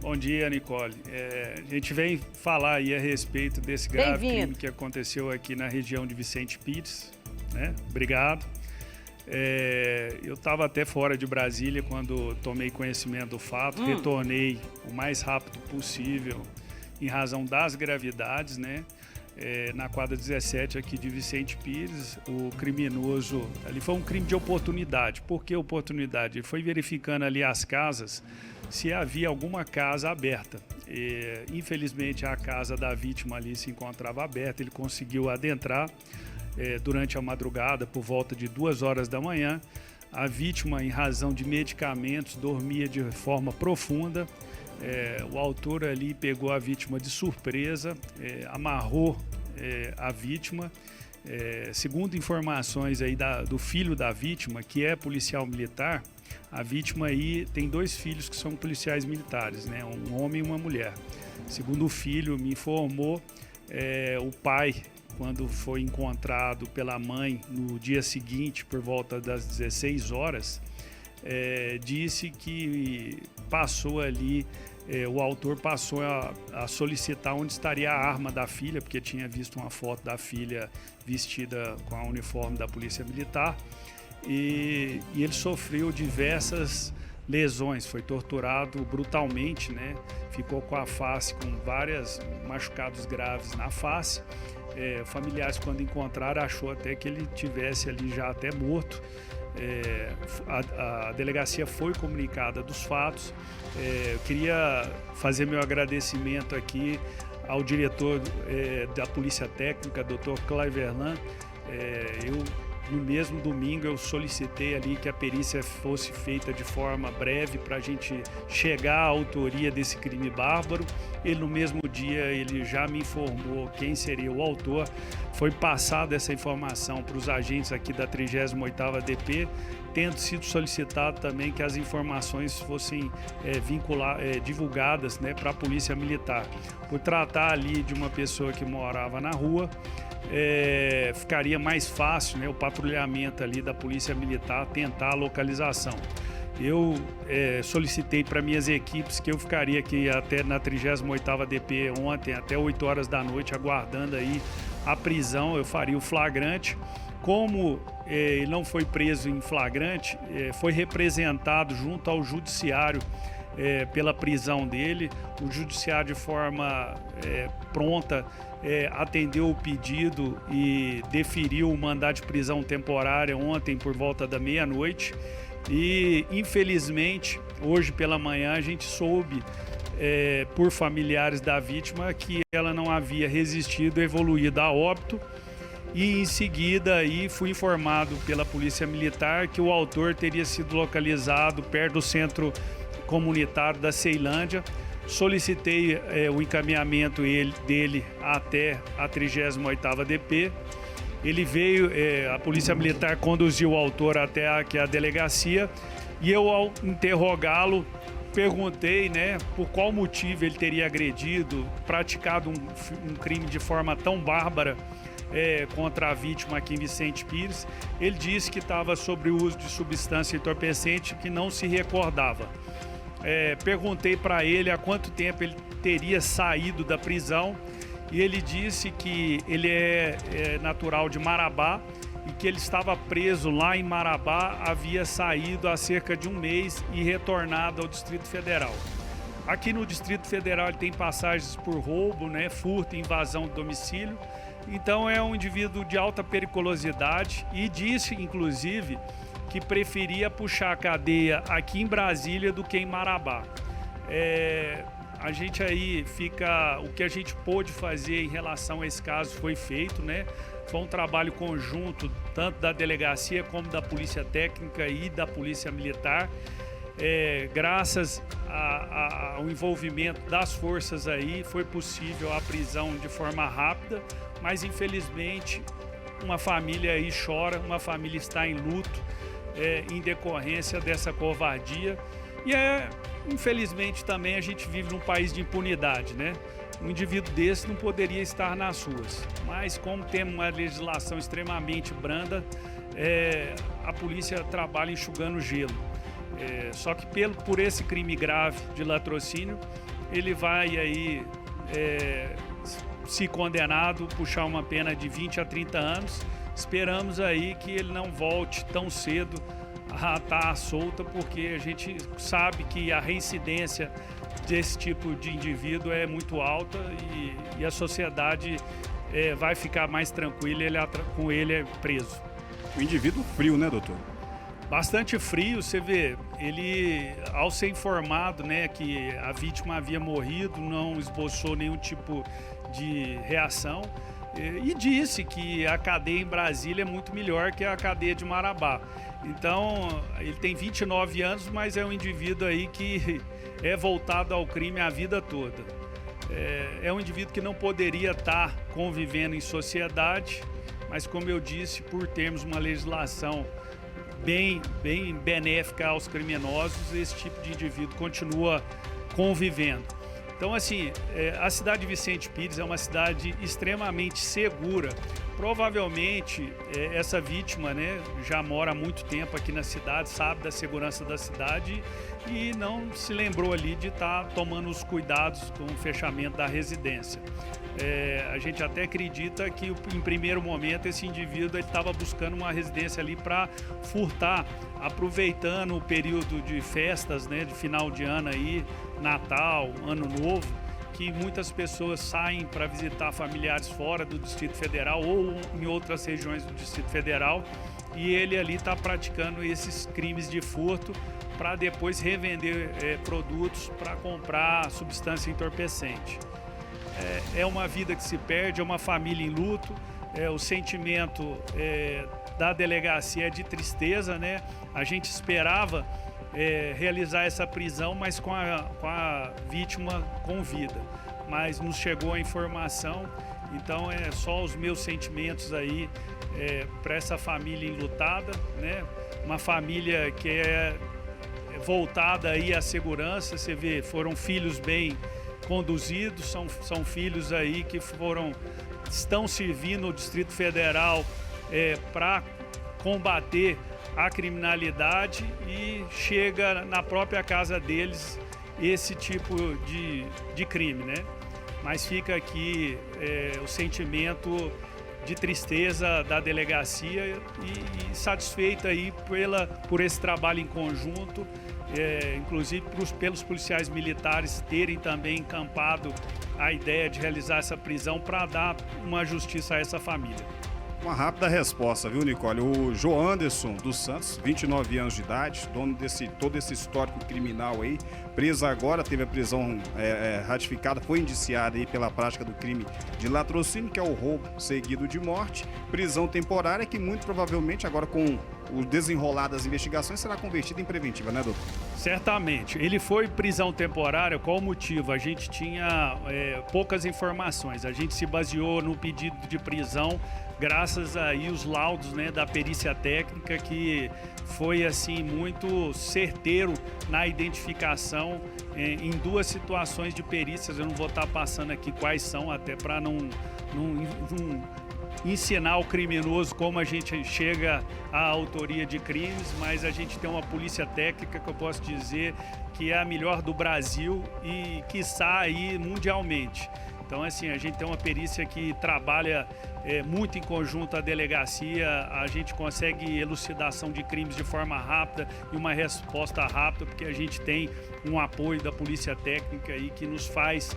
Bom dia, Nicole. A gente vem falar aí a respeito desse grave crime que aconteceu aqui na região de Vicente Pires, né? Obrigado. Eu estava até fora de Brasília quando tomei conhecimento do fato, retornei o mais rápido possível em razão das gravidades, né? Na quadra 17 aqui de Vicente Pires, o criminoso, ali foi um crime de oportunidade. Por que oportunidade? Ele foi verificando ali as casas, se havia alguma casa aberta. Infelizmente a casa da vítima ali se encontrava aberta, ele conseguiu adentrar durante a madrugada, por volta de 2 horas da manhã. A vítima, em razão de medicamentos, dormia de forma profunda. O autor ali pegou a vítima de surpresa, amarrou a vítima. Segundo informações aí do filho da vítima, que é policial militar, a vítima aí tem 2 filhos que são policiais militares, né? Um homem e uma mulher. Segundo o filho me informou, o pai, quando foi encontrado pela mãe no dia seguinte, por volta das 16 horas, disse que passou ali, o autor passou a solicitar onde estaria a arma da filha, porque tinha visto uma foto da filha vestida com a uniforme da Polícia Militar, e ele sofreu diversas lesões, foi torturado brutalmente, né? Ficou com a face com vários machucados graves na face. Familiares, quando encontraram, achou até que ele tivesse ali já até morto. A delegacia foi comunicada dos fatos. Eu queria fazer meu agradecimento aqui ao diretor da Polícia Técnica, Dr. Claiverlan. No mesmo domingo eu solicitei ali que a perícia fosse feita de forma breve para a gente chegar à autoria desse crime bárbaro. Ele no mesmo dia ele já me informou quem seria o autor. Foi passada essa informação para os agentes aqui da 38ª DP, tendo sido solicitado também que as informações fossem divulgadas, né, para a Polícia Militar. Por tratar ali de uma pessoa que morava na rua, ficaria mais fácil, né, o patrulhamento ali da Polícia Militar tentar a localização. Eu solicitei para minhas equipes que eu ficaria aqui até na 38ª DP ontem, até 8 horas da noite, aguardando aí a prisão. Eu faria o flagrante. Como ele não foi preso em flagrante, foi representado junto ao judiciário pela prisão dele. O judiciário, de forma pronta, atendeu o pedido e deferiu o mandado de prisão temporária ontem por volta da meia-noite. E infelizmente hoje pela manhã a gente soube por familiares da vítima que ela não havia resistido, evoluído a óbito. E em seguida aí fui informado pela Polícia Militar que o autor teria sido localizado perto do centro comunitário da Ceilândia. Solicitei o encaminhamento dele até a 38ª DP. Ele veio, a Polícia Militar conduziu o autor até aqui a delegacia, e eu, ao interrogá-lo, perguntei, né, por qual motivo ele teria agredido, praticado um crime de forma tão bárbara contra a vítima aqui em Vicente Pires. Ele disse que estava sob o uso de substância entorpecente, que não se recordava. Perguntei para ele há quanto tempo ele teria saído da prisão, e ele disse que ele é natural de Marabá e que ele estava preso lá em Marabá, havia saído há cerca de um mês e retornado ao Distrito Federal. Aqui no Distrito Federal ele tem passagens por roubo, né, furto e invasão de domicílio. Então é um indivíduo de alta periculosidade, e disse inclusive que preferia puxar a cadeia aqui em Brasília do que em Marabá. A gente aí fica, o que a gente pôde fazer em relação a esse caso foi feito, né? Foi um trabalho conjunto, tanto da delegacia como da Polícia Técnica e da Polícia Militar. Graças ao envolvimento das forças aí, foi possível a prisão de forma rápida, mas infelizmente uma família aí chora, uma família está em luto em decorrência dessa covardia. E infelizmente também a gente vive num país de impunidade, né? Um indivíduo desse não poderia estar nas ruas, mas como temos uma legislação extremamente branda, a polícia trabalha enxugando gelo. Só que por esse crime grave de latrocínio, ele vai aí, se condenado, puxar uma pena de 20 a 30 anos. Esperamos aí que ele não volte tão cedo a estar solta, porque a gente sabe que a reincidência desse tipo de indivíduo é muito alta e a sociedade vai ficar mais tranquila com ele preso. O indivíduo frio, né, doutor? Bastante frio. Você vê, ele, ao ser informado, né, que a vítima havia morrido, não esboçou nenhum tipo de reação e disse que a cadeia em Brasília é muito melhor que a cadeia de Marabá. Então, ele tem 29 anos, mas é um indivíduo aí que é voltado ao crime a vida toda. É um indivíduo que não poderia estar convivendo em sociedade, mas, como eu disse, por termos uma legislação bem benéfica aos criminosos, esse tipo de indivíduo continua convivendo. Então, assim, a cidade de Vicente Pires é uma cidade extremamente segura. Provavelmente, essa vítima, né, já mora há muito tempo aqui na cidade, sabe da segurança da cidade e não se lembrou ali de estar tomando os cuidados com o fechamento da residência. A gente até acredita que, em primeiro momento, esse indivíduo estava buscando uma residência ali para furtar, aproveitando o período de festas, né, de final de ano aí, Natal, Ano Novo, que muitas pessoas saem para visitar familiares fora do Distrito Federal ou em outras regiões do Distrito Federal, e ele ali está praticando esses crimes de furto para depois revender produtos para comprar substância entorpecente. É uma vida que se perde, é uma família em luto, o sentimento da delegacia é de tristeza, né? A gente esperava realizar essa prisão, mas com a vítima com vida. Mas nos chegou a informação, então é só os meus sentimentos aí para essa família enlutada, né? Uma família que é voltada aí à segurança. Você vê, foram filhos bem conduzidos, são filhos aí que estão servindo o Distrito Federal para combater a criminalidade, e chega na própria casa deles esse tipo de crime, né? Mas fica aqui o sentimento de tristeza da delegacia e satisfeita aí por esse trabalho em conjunto, inclusive pelos policiais militares terem também encampado a ideia de realizar essa prisão para dar uma justiça a essa família. Uma rápida resposta, viu, Nicole? O João Anderson dos Santos, 29 anos de idade, dono todo esse histórico criminal aí, preso agora, teve a prisão ratificada, foi indiciado aí pela prática do crime de latrocínio, que é o roubo seguido de morte, prisão temporária que muito provavelmente agora com o desenrolar das investigações será convertida em preventiva, né, doutor? Certamente. Ele foi prisão temporária. Qual o motivo? A gente tinha poucas informações. A gente se baseou no pedido de prisão graças aí os laudos, né, da perícia técnica, que foi assim muito certeiro na identificação em duas situações de perícias. Eu não vou estar passando aqui quais são, até para não ensinar o criminoso como a gente chega à autoria de crimes, mas a gente tem uma polícia técnica que eu posso dizer que é a melhor do Brasil e quiçá aí mundialmente. Então, assim, a gente tem uma perícia que trabalha muito em conjunto à delegacia, a gente consegue elucidação de crimes de forma rápida e uma resposta rápida, porque a gente tem um apoio da polícia técnica aí que nos faz...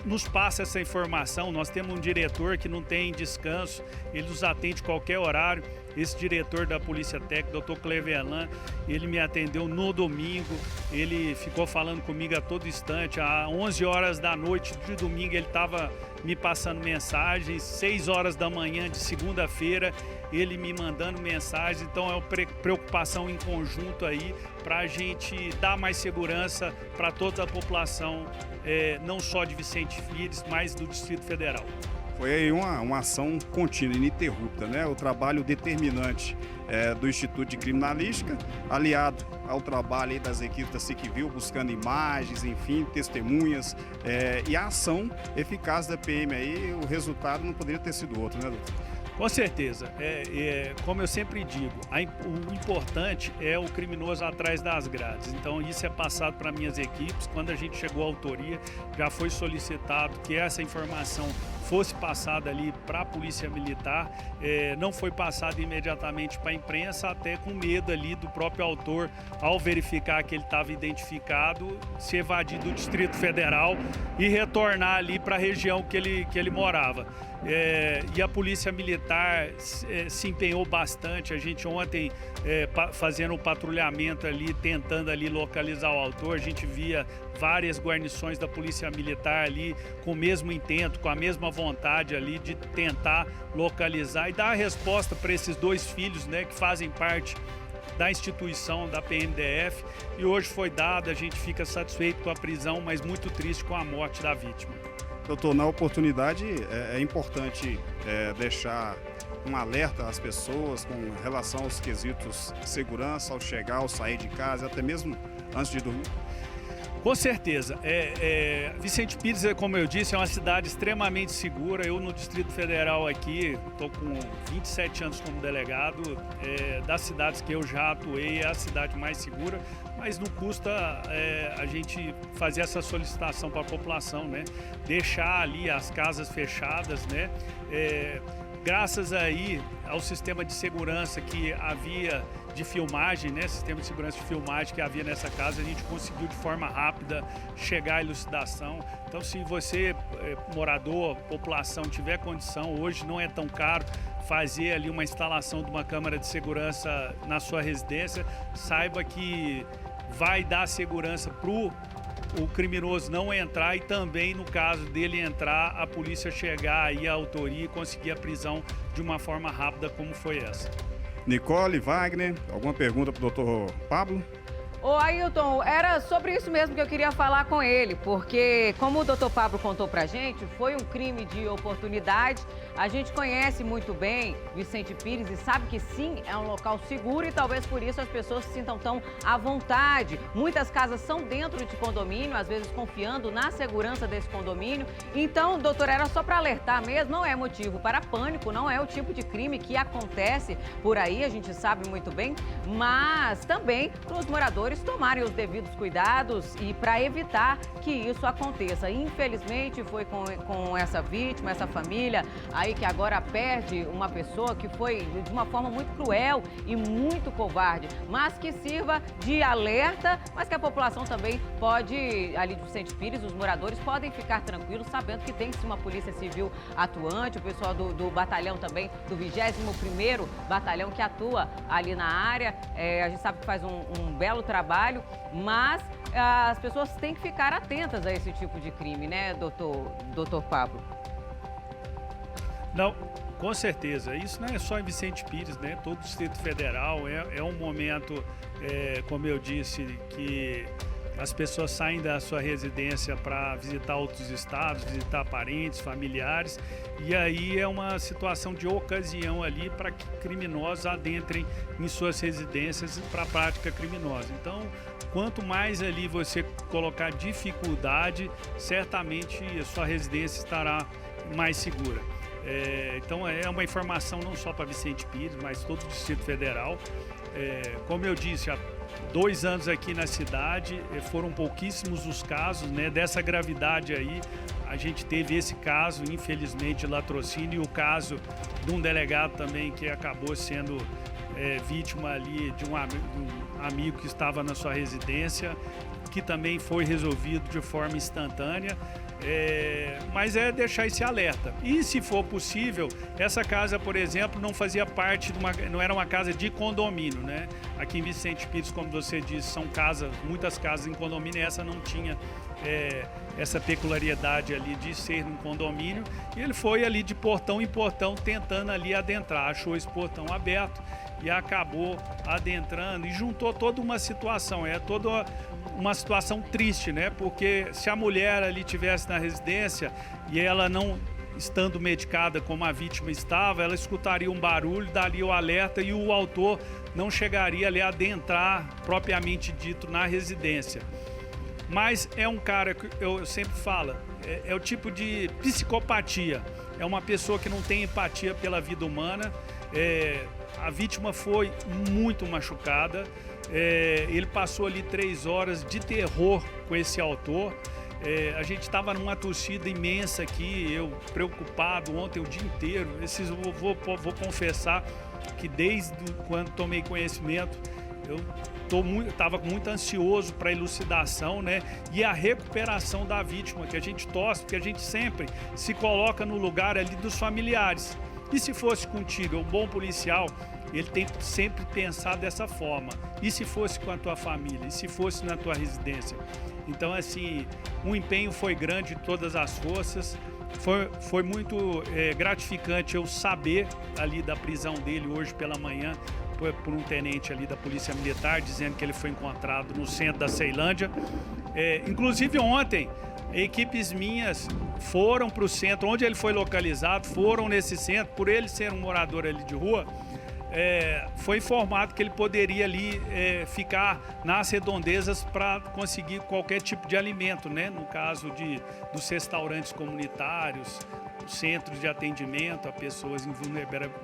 nos passa essa informação. Nós temos um diretor que não tem descanso, ele nos atende qualquer horário. Esse diretor da Polícia Técnica, doutor Cleverlan, ele me atendeu no domingo, ele ficou falando comigo a todo instante. Às 11 horas da noite de domingo ele estava me passando mensagens, 6 horas da manhã de segunda-feira ele me mandando mensagens. Então é uma preocupação em conjunto aí para a gente dar mais segurança para toda a população, não só de Vicente Pires, mas do Distrito Federal. Foi aí uma ação contínua, ininterrupta, né? O trabalho determinante do Instituto de Criminalística, aliado ao trabalho aí das equipes da Cicvil, buscando imagens, enfim, testemunhas, e a ação eficaz da PM aí, o resultado não poderia ter sido outro, né, doutor? Com certeza. Como eu sempre digo, o importante é o criminoso atrás das grades. Então, isso é passado para minhas equipes. Quando a gente chegou à autoria, já foi solicitado que essa informação fosse passada ali para a Polícia Militar. Não foi passada imediatamente para a imprensa, até com medo ali do próprio autor, ao verificar que ele estava identificado, se evadir do Distrito Federal e retornar ali para a região que ele morava. E a Polícia Militar se empenhou bastante. A gente ontem, fazendo o patrulhamento ali, tentando ali localizar o autor, a gente via várias guarnições da Polícia Militar ali com o mesmo intento, com a mesma vontade ali de tentar localizar e dar a resposta para esses dois filhos, né, que fazem parte da instituição, da PMDF, e hoje foi dado. A gente fica satisfeito com a prisão, mas muito triste com a morte da vítima. Doutor, na oportunidade é importante deixar um alerta às pessoas com relação aos quesitos de segurança ao chegar, ao sair de casa, até mesmo antes de dormir? Com certeza. Vicente Pires, como eu disse, é uma cidade extremamente segura. Eu, no Distrito Federal aqui, estou com 27 anos como delegado. Das cidades que eu já atuei, é a cidade mais segura, mas não custa a gente fazer essa solicitação para a população, né? Deixar ali as casas fechadas, né? Graças aí ao sistema de segurança que havia de filmagem, né? Sistema de segurança de filmagem que havia nessa casa, a gente conseguiu de forma rápida chegar à elucidação. Então, se você, morador, população, tiver condição, hoje não é tão caro fazer ali uma instalação de uma câmara de segurança na sua residência, saiba que vai dar segurança para o criminoso não entrar, e também, no caso dele entrar, a polícia chegar aí à autoria e conseguir a prisão de uma forma rápida, como foi essa. Nicole, Wagner, alguma pergunta para o doutor Pablo? Ô Ailton, era sobre isso mesmo que eu queria falar com ele, porque como o doutor Pablo contou pra gente, foi um crime de oportunidade. A gente conhece muito bem Vicente Pires e sabe que sim, é um local seguro, e talvez por isso as pessoas se sintam tão à vontade. Muitas casas são dentro de condomínio, às vezes confiando na segurança desse condomínio. Então, doutor, era só para alertar mesmo, não é motivo para pânico, não é o tipo de crime que acontece por aí, a gente sabe muito bem, mas também para os moradores tomarem os devidos cuidados e para evitar que isso aconteça. Infelizmente, foi com essa vítima, essa família aí que agora perde uma pessoa que foi de uma forma muito cruel e muito covarde, mas que sirva de alerta, mas que a população também pode, ali de Vicente Pires, os moradores podem ficar tranquilos, sabendo que tem sim uma polícia civil atuante, o pessoal do batalhão também, do 21º Batalhão que atua ali na área. A gente sabe que faz um belo trabalho, mas as pessoas têm que ficar atentas a esse tipo de crime, né, doutor Pablo? Não, com certeza. Isso não é só em Vicente Pires, né? Todo o Distrito Federal é um momento, como eu disse, que as pessoas saem da sua residência para visitar outros estados, visitar parentes, familiares, e aí é uma situação de ocasião ali para que criminosos adentrem em suas residências para a prática criminosa. Então, quanto mais ali você colocar dificuldade, certamente a sua residência estará mais segura. Então é uma informação não só para Vicente Pires, mas todo o Distrito Federal. Como eu disse, há 2 anos aqui na cidade, foram pouquíssimos os casos, né, dessa gravidade aí. A gente teve esse caso, infelizmente, de latrocínio, e o caso de um delegado também que acabou sendo vítima ali de um amigo que estava na sua residência, que também foi resolvido de forma instantânea. Mas é deixar esse alerta. E se for possível, essa casa, por exemplo, não fazia parte não era uma casa de condomínio, né? Aqui em Vicente Pires, como você disse, são muitas casas em condomínio, e essa não tinha essa peculiaridade ali de ser um condomínio. E ele foi ali de portão em portão tentando ali adentrar, achou esse portão aberto e acabou adentrando e juntou toda uma situação, toda uma situação triste, né? Porque se a mulher ali tivesse na residência e ela não estando medicada como a vítima estava, ela escutaria um barulho, daria o alerta e o autor não chegaria ali a adentrar propriamente dito na residência. Mas é um cara que eu sempre falo, é o tipo de psicopatia. é uma pessoa que não tem empatia pela vida humana. A vítima foi muito machucada. Ele passou ali 3 horas de terror com esse autor. A gente estava numa torcida imensa aqui, eu preocupado ontem o dia inteiro. Vou confessar que desde quando tomei conhecimento, eu estava muito ansioso para a elucidação, né? E a recuperação da vítima, que a gente torce, porque a gente sempre se coloca no lugar ali dos familiares. E se fosse contigo, um bom policial, ele tem que sempre pensar dessa forma. E se fosse com a tua família? E se fosse na tua residência? Então, assim, o empenho foi grande de todas as forças. Foi muito gratificante eu saber ali da prisão dele hoje pela manhã, por um tenente ali da Polícia Militar, dizendo que ele foi encontrado no centro da Ceilândia. Inclusive ontem, equipes minhas foram para o centro, onde ele foi localizado, foram nesse centro, por ele ser um morador ali de rua, foi informado que ele poderia ali ficar nas redondezas para conseguir qualquer tipo de alimento, né? No caso dos restaurantes comunitários, centros de atendimento a pessoas em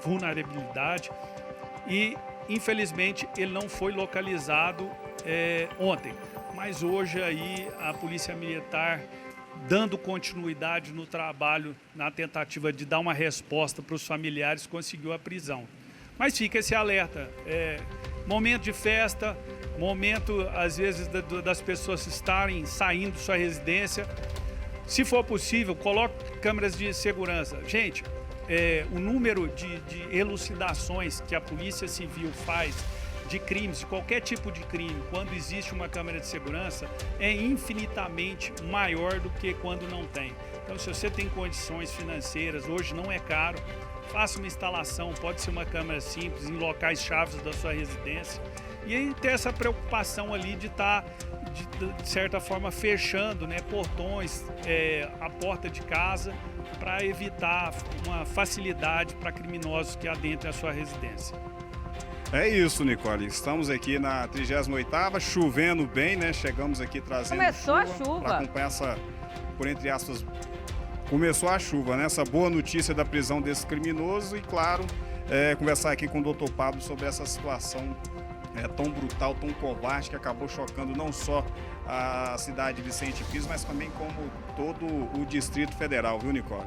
vulnerabilidade. E, infelizmente, ele não foi localizado ontem. Mas hoje aí a Polícia Militar, dando continuidade no trabalho, na tentativa de dar uma resposta para os familiares, conseguiu a prisão. Mas fica esse alerta, momento de festa, momento, às vezes, das pessoas estarem saindo de sua residência. Se for possível, coloque câmeras de segurança. Gente, o número de elucidações que a Polícia Civil faz de crimes, de qualquer tipo de crime, quando existe uma câmera de segurança, é infinitamente maior do que quando não tem. Então, se você tem condições financeiras, hoje não é caro, faça uma instalação, pode ser uma câmera simples, em locais chaves da sua residência. E aí ter essa preocupação ali de estar, de certa forma, fechando, né, portões, a porta de casa, para evitar uma facilidade para criminosos que adentrem a sua residência. É isso, Nicole. Estamos aqui na 38ª, chovendo bem, né? Chegamos aqui trazendo Começou a chuva. Para acompanhar essa, por entre aspas, começou a chuva, né? Essa boa notícia da prisão desse criminoso e, claro, conversar aqui com o Dr. Pablo sobre essa situação tão brutal, tão covarde, que acabou chocando não só a cidade de Vicente Pires, mas também como todo o Distrito Federal, viu, Nicole?